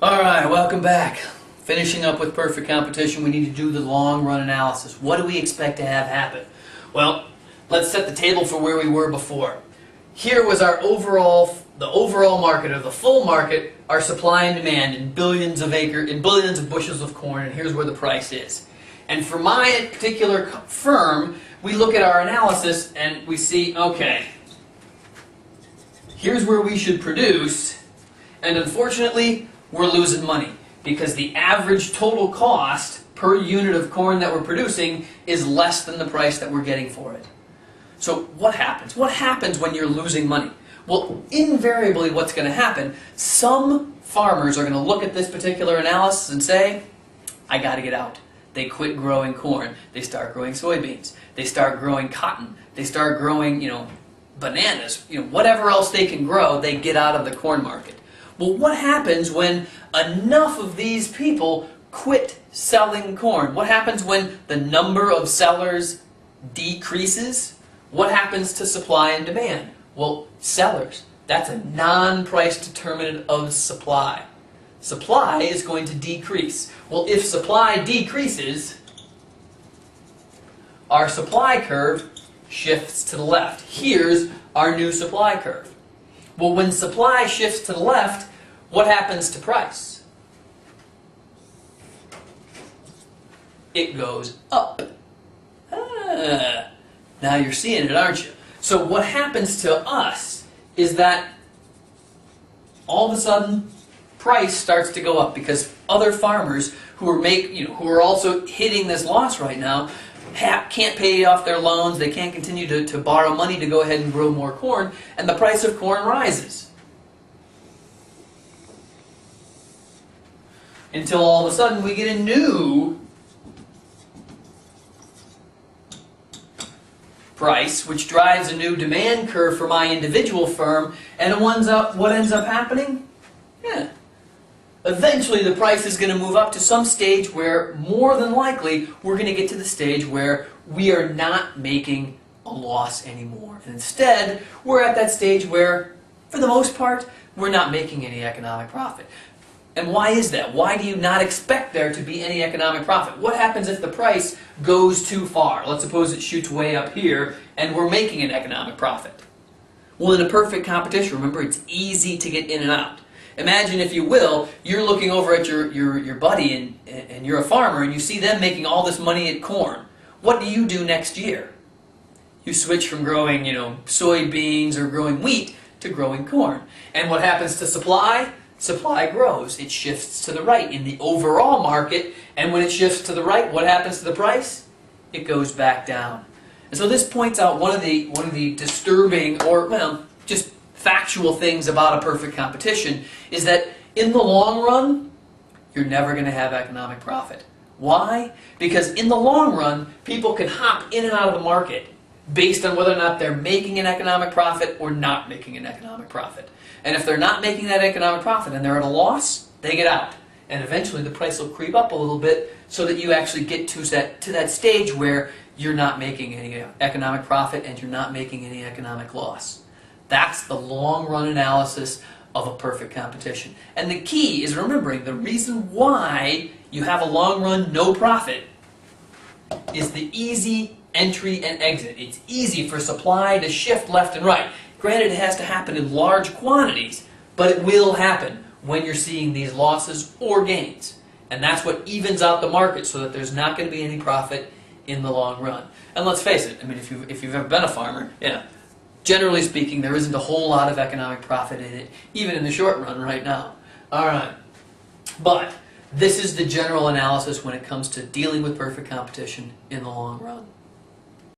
Alright, welcome back. Finishing up with perfect competition, we need to do the long run analysis. What do we expect to have happen? Well, let's set the table for where we were before. Here was our the overall market, or the full market, our supply and demand in billions of bushels of corn, and here's where the price is. And for my particular firm, we look at our analysis and we see, okay, here's where we should produce, and unfortunately, we're losing money because the average total cost per unit of corn that we're producing is less than the price that we're getting for it. So what happens? What happens when you're losing money? Well, invariably what's going to happen, some farmers are going to look at this particular analysis and say, I got to get out. They quit growing corn. They start growing soybeans. They start growing cotton. They start growing, bananas. Whatever else they can grow, they get out of the corn market. Well, what happens when enough of these people quit selling corn? What happens when the number of sellers decreases? What happens to supply and demand? Well, sellers, that's a non-price determinant of supply. Supply is going to decrease. Well, if supply decreases, our supply curve shifts to the left. Here's our new supply curve. Well, when supply shifts to the left, what happens to price? It goes up. Now you're seeing it, aren't you? So what happens to us is that all of a sudden price starts to go up because other farmers who are also hitting this loss right now can't pay off their loans, they can't continue to borrow money to go ahead and grow more corn, and the price of corn rises. Until all of a sudden we get a new price, which drives a new demand curve for my individual firm, and what ends up happening? Eventually the price is going to move up to some stage where, more than likely, we're going to get to the stage where we are not making a loss anymore. And instead, we're at that stage where, for the most part, we're not making any economic profit. And why is that? Why do you not expect there to be any economic profit? What happens if the price goes too far? Let's suppose it shoots way up here and we're making an economic profit. Well, in a perfect competition, remember, it's easy to get in and out. Imagine, if you will, you're looking over at your buddy and you're a farmer and you see them making all this money at corn. What do you do next year? You switch from growing, soybeans or growing wheat to growing corn. And what happens to supply? Supply grows. It shifts to the right in the overall market, and when it shifts to the right, what happens to the price? It goes back down. And so this points out one of the disturbing, or just factual things about a perfect competition, is that in the long run, you're never going to have economic profit. Why? Because in the long run, people can hop in and out of the market based on whether or not they're making an economic profit or not making an economic profit. And if they're not making that economic profit and they're at a loss, they get out. And eventually the price will creep up a little bit so that you actually get to that stage where you're not making any economic profit and you're not making any economic loss. That's the long run analysis of a perfect competition. And the key is remembering the reason why you have a long run no profit is the easy entry and exit. It's easy for supply to shift left and right. Granted, it has to happen in large quantities, but it will happen when you're seeing these losses or gains. And that's what evens out the market so that there's not going to be any profit in the long run. And let's face it, if you've ever been a farmer, generally speaking, there isn't a whole lot of economic profit in it, even in the short run right now. Alright, but this is the general analysis when it comes to dealing with perfect competition in the long run.